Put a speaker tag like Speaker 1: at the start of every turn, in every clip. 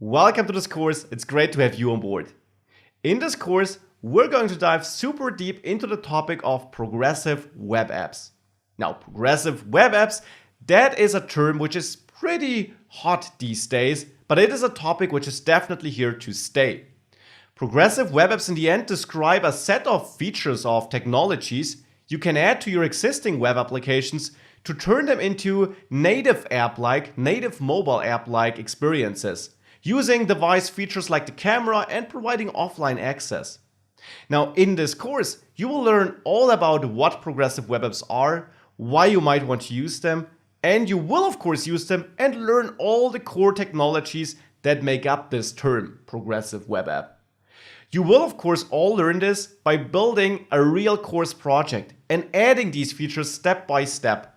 Speaker 1: Welcome to this course, it's great to have you on board. In this course, we're going to dive super deep into the topic of progressive web apps. Now, progressive web apps, that is a term which is pretty hot these days, but it is a topic which is definitely here to stay. Progressive web apps in the end describe a set of features of technologies you can add to your existing web applications to turn them into native app-like, native mobile app-like experiences, using device features like the camera and providing offline access. Now, in this course, you will learn all about what progressive web apps are, why you might want to use them, and you will of course use them and learn all the core technologies that make up this term, progressive web app. You will of course all learn this by building a real course project and adding these features step by step.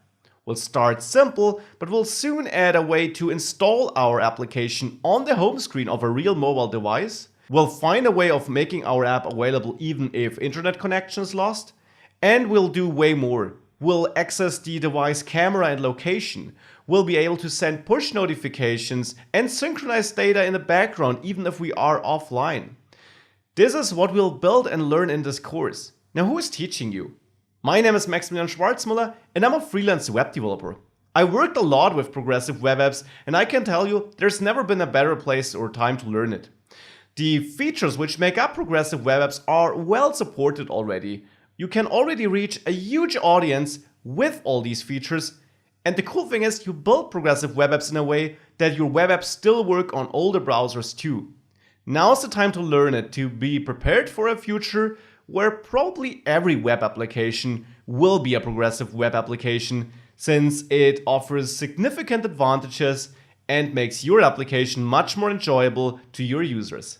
Speaker 1: We'll start simple, but we'll soon add a way to install our application on the home screen of a real mobile device. We'll find a way of making our app available even if internet connection is lost. And we'll do way more. We'll access the device camera and location. We'll be able to send push notifications and synchronize data in the background even if we are offline. This is what we'll build and learn in this course. Now, who is teaching you? My name is Maximilian Schwarzmüller and I'm a freelance web developer. I worked a lot with progressive web apps and I can tell you there's never been a better place or time to learn it. The features which make up progressive web apps are well supported already. You can already reach a huge audience with all these features, and the cool thing is you build progressive web apps in a way that your web apps still work on older browsers too. Now's the time to learn it, to be prepared for a future where probably every web application will be a progressive web application, since it offers significant advantages and makes your application much more enjoyable to your users.